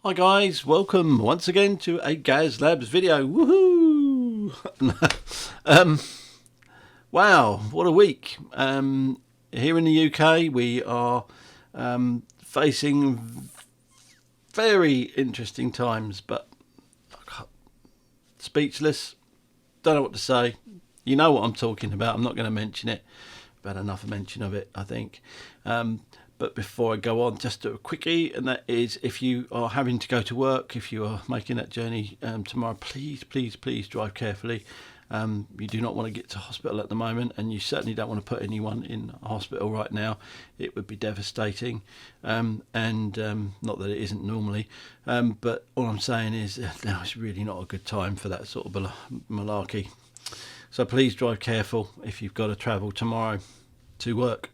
Hi guys, welcome once again to a GazLab video. Woohoo! Wow, what a week. Here in the UK we are facing very interesting times, but speechless, don't know what to say. You know what I'm talking about, I'm not going to mention it. I've had enough mention of it, I think. But before I go on, just a quickie, and that is, if you are having to go to work, if you are making that journey tomorrow, please drive carefully. You do not want to get to hospital at the moment, and you certainly don't want to put anyone in hospital right now. It would be devastating, and not that it isn't normally, but all I'm saying is now it's really not a good time for that sort of malarkey. So please drive careful if you've got to travel tomorrow to work,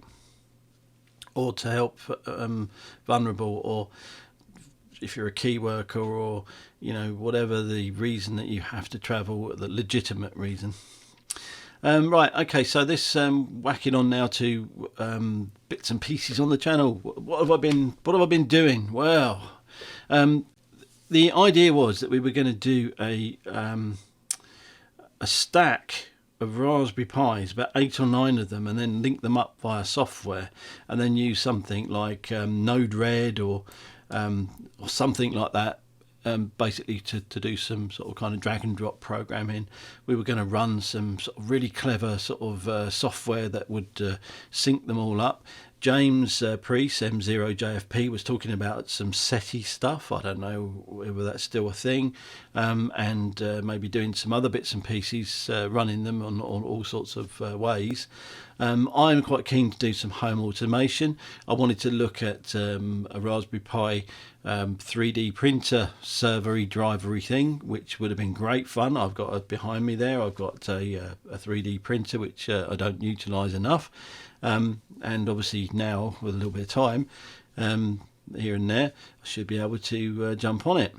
or to help vulnerable, or if you're a key worker, or whatever the reason that you have to travel, the legitimate reason. Right, okay, so this whacking on now to bits and pieces on the channel. What have I been doing? Well, the idea was that we were going to do a stack of Raspberry Pis, about 8 or 9 of them, and then link them up via software, and then use something like Node-RED or something like that, basically to do some sort of kind of drag and drop programming. We were going to run some sort of really clever sort of software that would sync them all up. James Priest, M0JFP, was talking about some SETI stuff. I don't know whether that's still a thing, and maybe doing some other bits and pieces, running them on all sorts of ways. I'm quite keen to do some home automation. I wanted to look at a Raspberry Pi 3D printer servery drivery thing, which would have been great fun. I've got behind me there, I've got a 3D printer which I don't utilise enough. And obviously now, with a little bit of time here and there, I should be able to jump on it.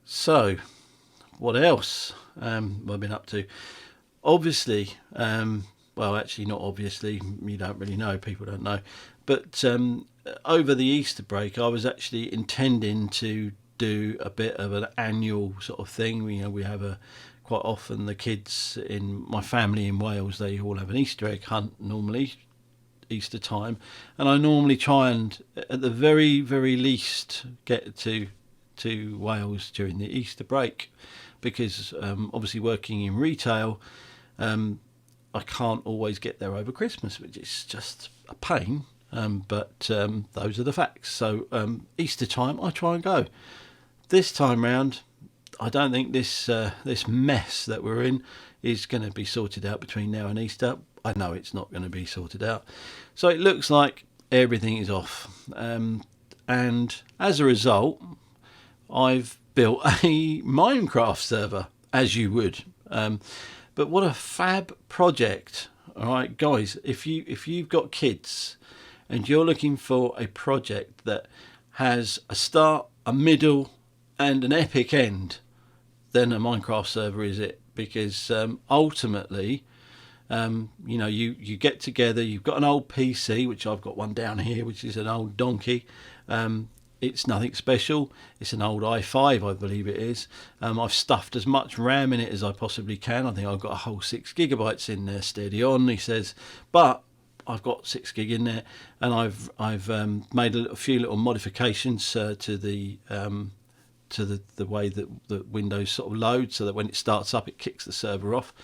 So, what else have I been up to? Obviously, well, actually not obviously, you don't really know, people don't know, but over the Easter break I was actually intending to do a bit of an annual sort of thing. We have quite often the kids in my family in Wales, they all have an Easter egg hunt normally, Easter time, and I normally try and at the very least get to Wales during the Easter break, because obviously working in retail, I can't always get there over Christmas, which is just a pain, but those are the facts. So Easter time I try and go. This time round I don't think this mess that we're in is going to be sorted out between now and Easter. I know it's not going to be sorted out. So it looks like everything is off. And as a result, I've built a Minecraft server, as you would. But what a fab project. All right, guys, if you've got kids and you're looking for a project that has a start, a middle, and an epic end, then a Minecraft server is it. Because ultimately, you get together, you've got an old PC, which I've got one down here, which is an old donkey. It's nothing special. It's an old i5, I believe it is. I've stuffed as much RAM in it as I possibly can. I think I've got a whole 6 gigabytes in there, steady on, he says. But I've got 6 gig in there, and I've made a few little modifications to the way that the Windows sort of loads, so that when it starts up it kicks the server off.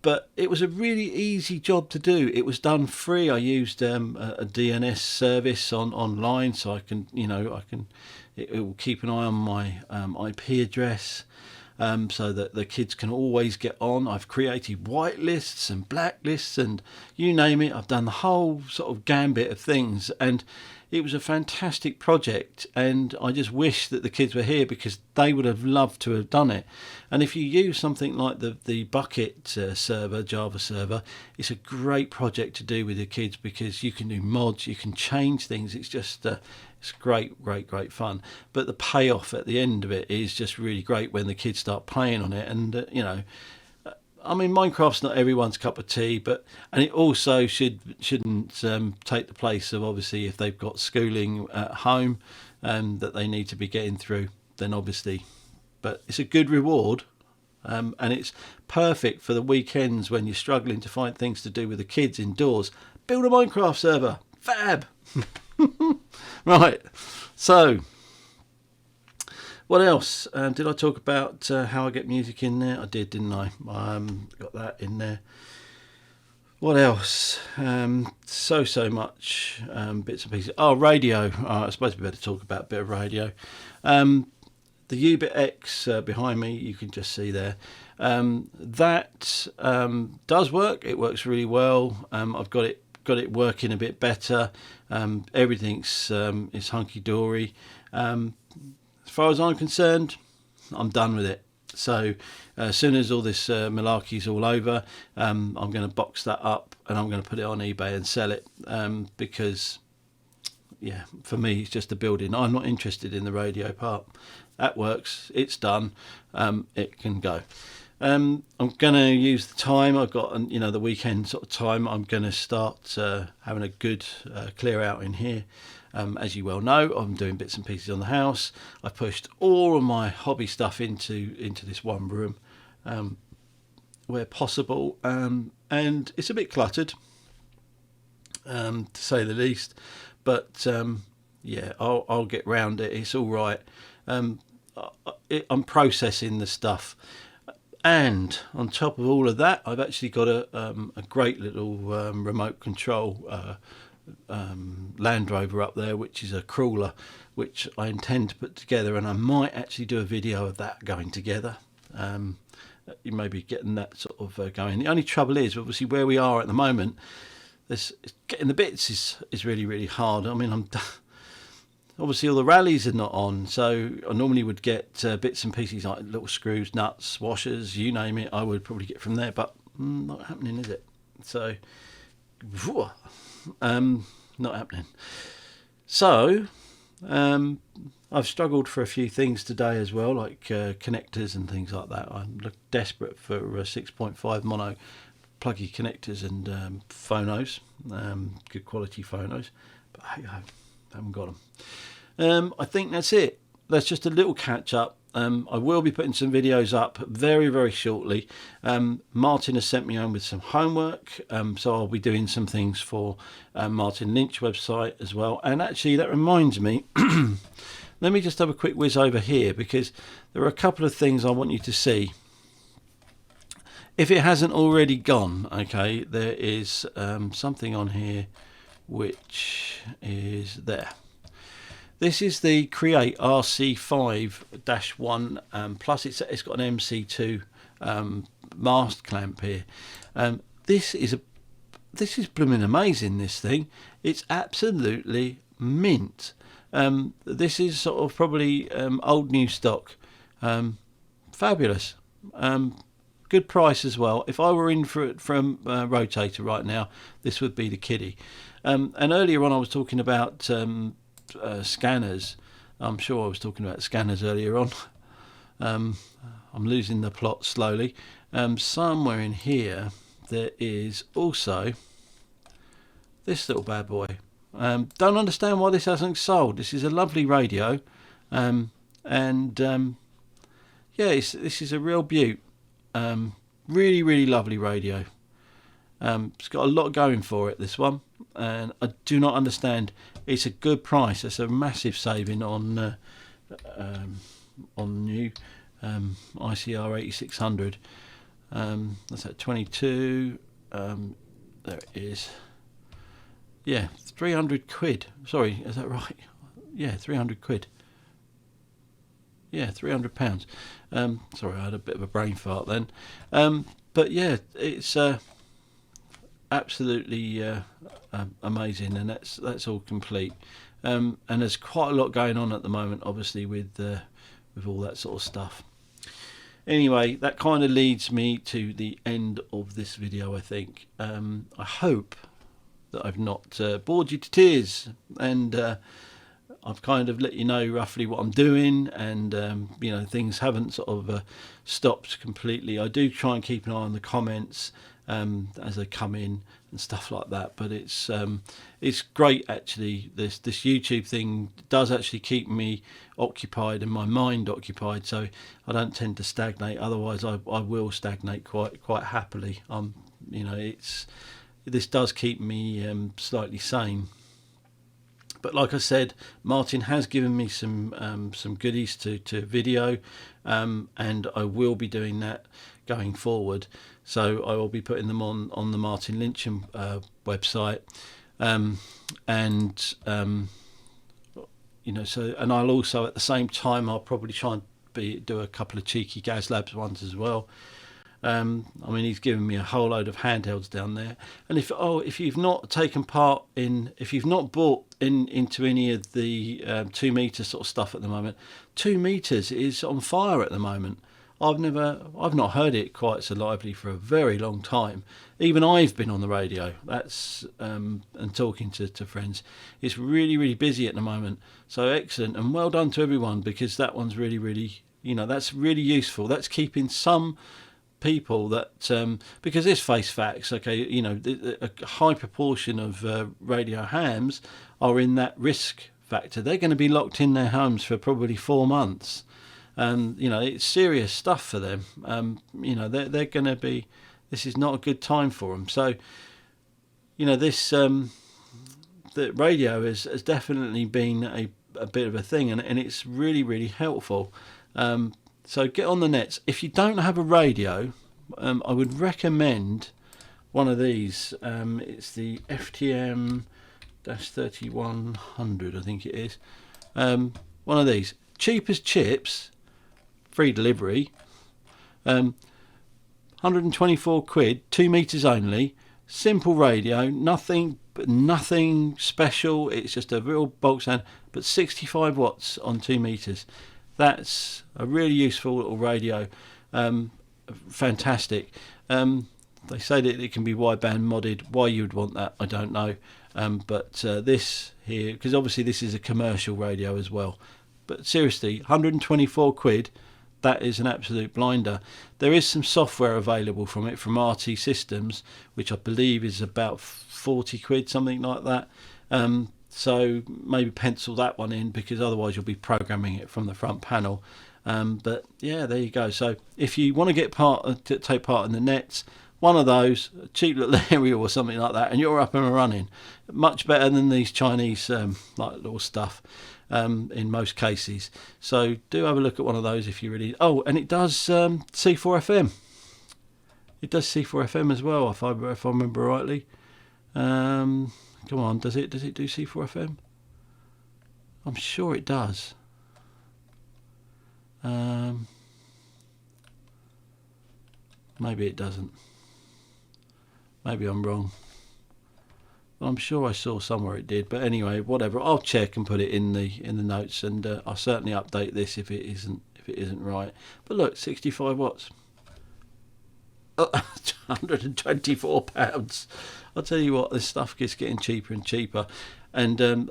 But it was a really easy job to do. It was done free. I used a DNS service online, so it will keep an eye on my IP address, so that the kids can always get on. I've created whitelists and blacklists and you name it. I've done the whole sort of gambit of things, and it was a fantastic project, and I just wish that the kids were here, because they would have loved to have done it. And if you use something like the Bucket server, Java server, it's a great project to do with your kids, because you can do mods, you can change things. It's just it's great fun. But the payoff at the end of it is just really great when the kids start playing on it. And I mean, Minecraft's not everyone's cup of tea, and it also shouldn't take the place of, obviously, if they've got schooling at home that they need to be getting through, then obviously, but it's a good reward, and it's perfect for the weekends when you're struggling to find things to do with the kids indoors. Build a Minecraft server, fab. Right, so what else? Did I talk about how I get music in there? I did, didn't I? Got that in there. What else? So much bits and pieces. Oh, radio. I suppose we better talk about a bit of radio. The U-Bit X behind me, you can just see there. That does work. It works really well. I've got it working a bit better. Everything's is hunky dory. As far as I'm concerned, I'm done with it. So as soon as all this malarkey's all over, I'm going to box that up and I'm going to put it on eBay and sell it, because, yeah, for me it's just a building. I'm not interested in the radio part. That works. It's done. It can go. I'm going to use the time I've got, the weekend sort of time. I'm going to start having a good clear out in here. As you well know, I'm doing bits and pieces on the house. I pushed all of my hobby stuff into this one room where possible, and it's a bit cluttered, to say the least. But yeah, I'll get round it. It's all right. I'm processing the stuff, and on top of all of that, I've actually got a great little remote control Land Rover up there, which is a crawler, which I intend to put together, and I might actually do a video of that going together. You may be getting that sort of going. The only trouble is, obviously, where we are at the moment, getting the bits is really, really hard. I mean, obviously all the rallies are not on, so I normally would get bits and pieces like little screws, nuts, washers, you name it. I would probably get from there, but not happening, is it? So not happening. So I've struggled for a few things today as well, like connectors and things like that. I'm desperate for 6.5 mono pluggy connectors and phonos, good quality phonos, but hey, I haven't got them. I think that's it. That's just a little catch up. I will be putting some videos up very, very shortly. Martin has sent me home with some homework, so I'll be doing some things for Martin Lynch website as well. And actually, that reminds me, let me just have a quick whiz over here, because there are a couple of things I want you to see. If it hasn't already gone, okay, there is something on here which is there. This is the Create RC5-1 plus. It's got an MC2 mast clamp here. This is blooming amazing. This thing, it's absolutely mint. This is sort of probably old new stock. Fabulous. Good price as well. If I were in for it from Rotator right now, this would be the kiddie. And earlier on I was talking about scanners. I'm sure I was talking about scanners earlier on. I'm losing the plot slowly. Somewhere in here there is also this little bad boy. Don't understand why this hasn't sold. This is a lovely radio, yeah, this is a real beaut. Really, really lovely radio. It's got a lot going for it, this one, and I do not understand. It's a good price. It's a massive saving on new ICR 8600. That's at 22. There it is. Yeah, 300 quid. Sorry, is that right? Yeah, 300 quid. Yeah, £300. Sorry, I had a bit of a brain fart then. But yeah, it's absolutely amazing, and that's all complete. And there's quite a lot going on at the moment, obviously, with all that sort of stuff. Anyway, that kind of leads me to the end of this video, I think. I hope that I've not bored you to tears, and I've kind of let you know roughly what I'm doing, and things haven't sort of stopped completely. I do try and keep an eye on the comments as they come in and stuff like that. But it's great actually. This YouTube thing does actually keep me occupied and my mind occupied, so I don't tend to stagnate. Otherwise, I will stagnate quite happily. This does keep me slightly sane. But like I said, Martin has given me some goodies to video, and I will be doing that going forward. So I will be putting them on the Martin Lyncham website, and I'll also at the same time I'll probably try and do a couple of cheeky GazLabs ones as well. He's given me a whole load of handhelds down there, and if you've not taken part if you've not bought into any of the 2 meter sort of stuff at the moment, 2 meters is on fire at the moment. I've not heard it quite so lively for a very long time. Even I've been on the radio. That's and talking to friends. It's really, really busy at the moment. So excellent, and well done to everyone, because that one's really, really, that's really useful. That's keeping some people that because let's face facts, okay, a high proportion of radio hams are in that risk factor. They're going to be locked in their homes for probably 4 months. It's serious stuff for them. They're going to be. This is not a good time for them. So, the radio has definitely been a bit of a thing, and it's really, really helpful. So get on the nets. If you don't have a radio, I would recommend one of these. It's the FTM-3100, I think it is. One of these. Cheap as chips. Free delivery, 124 quid, 2 meters only, simple radio, nothing special. It's just a real bulk sound, but 65 watts on 2 meters. That's a really useful little radio. Fantastic. They say that it can be wideband modded. Why you would want that, I don't know. But this here, because obviously this is a commercial radio as well. But seriously, 124 quid. That is an absolute blinder. There is some software available from it from RT Systems, which I believe is about 40 quid, something like that. So maybe pencil that one in, because otherwise you'll be programming it from the front panel. But yeah, there you go. So if you want to take part in the nets, one of those, a cheap little area or something like that, and you're up and running. Much better than these Chinese like little stuff. In most cases, so do have a look at one of those if you really. Oh, and it does C4FM. It does C4FM as well, if I remember rightly. Come on, does it do C4FM? I'm sure it does. Maybe it doesn't. Maybe I'm wrong. I'm sure I saw somewhere it did, but anyway, whatever. I'll check and put it in the notes, and I'll certainly update this if it isn't right. But look, 65 watts, £124. I'll tell you what, this stuff is getting cheaper and cheaper. And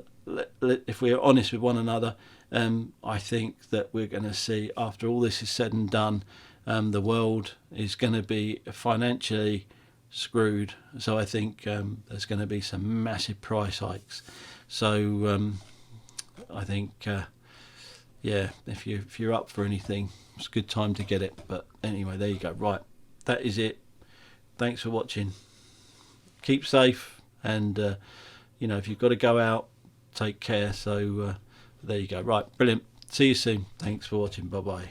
if we're honest with one another, I think that we're going to see, after all this is said and done, the world is going to be financially screwed. So I think there's going to be some massive price hikes. So I think if you're up for anything, it's a good time to get it. But anyway, there you go. Right, that is it. Thanks for watching. Keep safe, and if you've got to go out, take care. So there you go. Right, brilliant. See you soon. Thanks for watching. Bye bye.